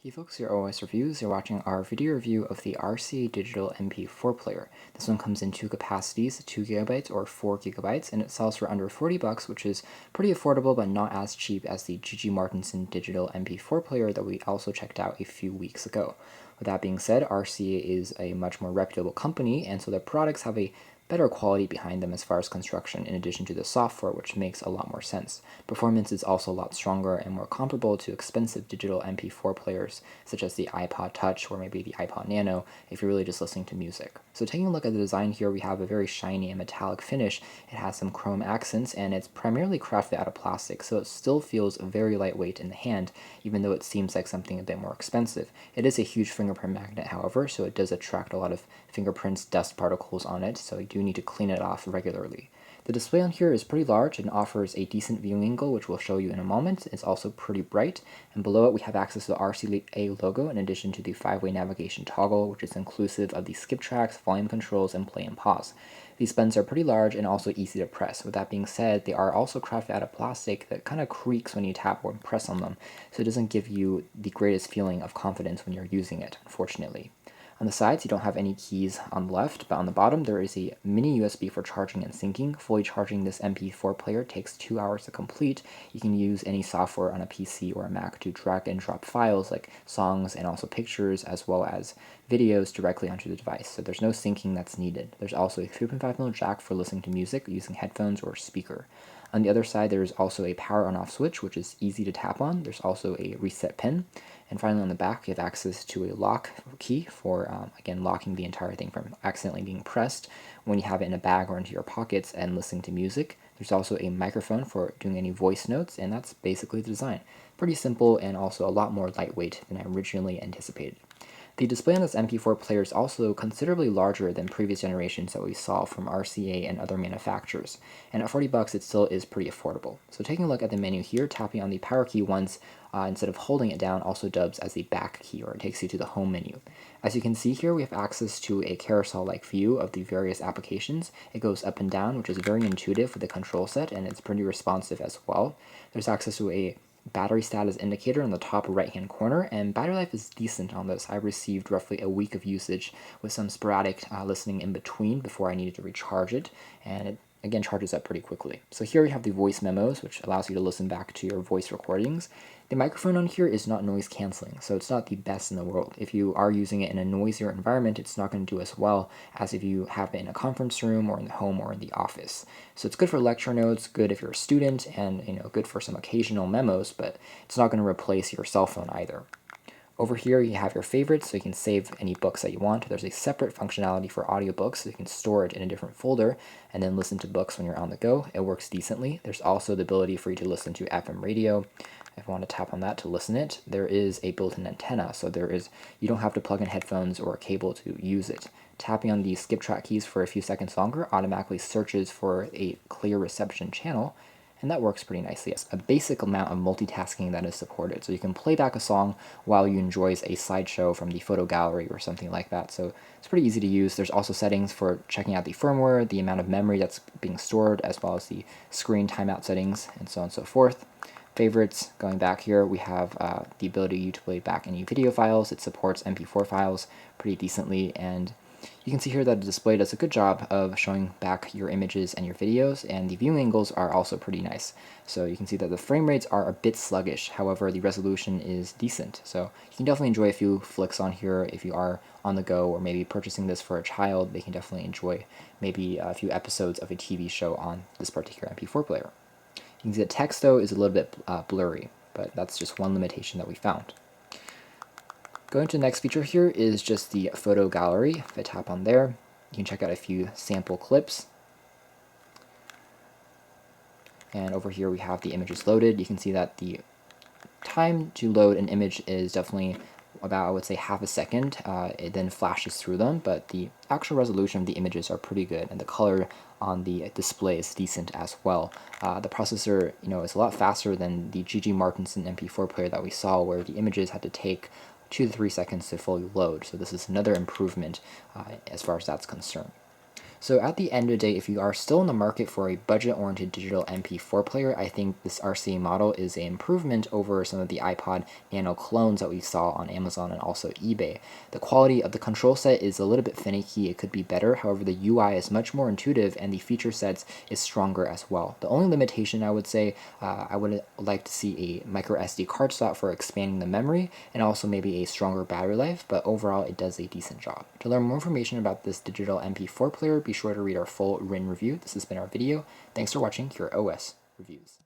Hey folks, your OS Reviews. You're watching our video review of the RCA Digital MP4 player. This one comes in two capacities, 2 GB or 4 GB, and it sells for under $40, which is pretty affordable but not as cheap as the G.G. Martinson Digital MP4 player that we also checked out a few weeks ago. With that being said, RCA is a much more reputable company, and so their products have a better quality behind them as far as construction, in addition to the software, which makes a lot more sense. Performance is also a lot stronger and more comparable to expensive digital MP4 players, such as the iPod Touch or maybe the iPod Nano, if you're really just listening to music. So taking a look at the design here, we have a very shiny and metallic finish. It has some chrome accents, and it's primarily crafted out of plastic, so it still feels very lightweight in the hand, even though it seems like something a bit more expensive. It is a huge fingerprint magnet, however, so it does attract a lot of fingerprints, dust particles on it, so you do need to clean it off regularly. The display on here is pretty large and offers a decent viewing angle, which we'll show you in a moment. It's also pretty bright, and below it we have access to the RCA logo in addition to the 5-way navigation toggle, which is inclusive of the skip tracks, volume controls, and play and pause. These buttons are pretty large and also easy to press. With that being said, they are also crafted out of plastic that kind of creaks when you tap or press on them, so it doesn't give you the greatest feeling of confidence when you're using it, unfortunately. On the sides, you don't have any keys on the left, but on the bottom there is a mini USB for charging and syncing. Fully charging this MP4 player takes 2 hours to complete. You can use any software on a PC or a Mac to drag and drop files like songs and also pictures, as well as videos directly onto the device, so there's no syncing that's needed. There's also a 3.5mm jack for listening to music using headphones or speaker. On the other side, there's also a power on-off switch, which is easy to tap on. There's also a reset pin. And finally, on the back, you have access to a lock key for, again, locking the entire thing from accidentally being pressed when you have it in a bag or into your pockets and listening to music. There's also a microphone for doing any voice notes, and that's basically the design. Pretty simple and also a lot more lightweight than I originally anticipated. The display on this MP4 player is also considerably larger than previous generations that we saw from RCA and other manufacturers, and at $40 it still is pretty affordable. So taking a look at the menu here, tapping on the power key once instead of holding it down also dubs as the back key, or it takes you to the home menu. As you can see here, we have access to a carousel-like view of the various applications. It goes up and down, which is very intuitive with the control set, and it's pretty responsive as well. There's access to a battery status indicator in the top right hand corner, and battery life is decent on this. I received roughly a week of usage with some sporadic listening in between before I needed to recharge it, and it again charges up pretty quickly. So here we have the voice memos, which allows you to listen back to your voice recordings. The microphone on here is not noise canceling, so it's not the best in the world. If you are using it in a noisier environment, it's not going to do as well as if you have it in a conference room or in the home or in the office. So it's good for lecture notes, good if you're a student, and good for some occasional memos, but it's not going to replace your cell phone either. Over here you have your favorites, so you can save any books that you want. There's a separate functionality for audiobooks, so you can store it in a different folder and then listen to books when you're on the go. It works decently. There's also the ability for you to listen to FM radio. If I want to tap on that to listen it, there is a built-in antenna, so you don't have to plug in headphones or a cable to use it. Tapping on the skip track keys for a few seconds longer automatically searches for a clear reception channel, and that works pretty nicely. It's a basic amount of multitasking that is supported, so you can play back a song while you enjoy a slideshow from the photo gallery or something like that, so it's pretty easy to use. There's also settings for checking out the firmware, the amount of memory that's being stored, as well as the screen timeout settings, and so on and so forth. Favorites, going back here, we have the ability to play back any video files. It supports MP4 files pretty decently, and you can see here that the display does a good job of showing back your images and your videos, and the viewing angles are also pretty nice. So you can see that the frame rates are a bit sluggish, however the resolution is decent. So you can definitely enjoy a few flicks on here if you are on the go, or maybe purchasing this for a child. They can definitely enjoy maybe a few episodes of a TV show on this particular MP4 player. You can see the text though is a little bit blurry, but that's just one limitation that we found. Going to the next feature here is just the photo gallery. If I tap on there, you can check out a few sample clips. And over here we have the images loaded. You can see that the time to load an image is definitely about, I would say, half a second. It then flashes through them, but the actual resolution of the images are pretty good, and the color on the display is decent as well. The processor, is a lot faster than the G.G. Martinson MP4 player that we saw, where the images had to take 2 to 3 seconds to fully load. So this is another improvement as far as that's concerned. So at the end of the day, if you are still in the market for a budget-oriented digital MP4 player, I think this RCA model is an improvement over some of the iPod Nano clones that we saw on Amazon and also eBay. The quality of the control set is a little bit finicky. It could be better. However, the UI is much more intuitive and the feature sets is stronger as well. The only limitation I would say, I would like to see a micro SD card slot for expanding the memory and also maybe a stronger battery life, but overall it does a decent job. To learn more information about this digital MP4 player, be sure to read our full written review. This has been our video. Thanks for watching Cure OS Reviews.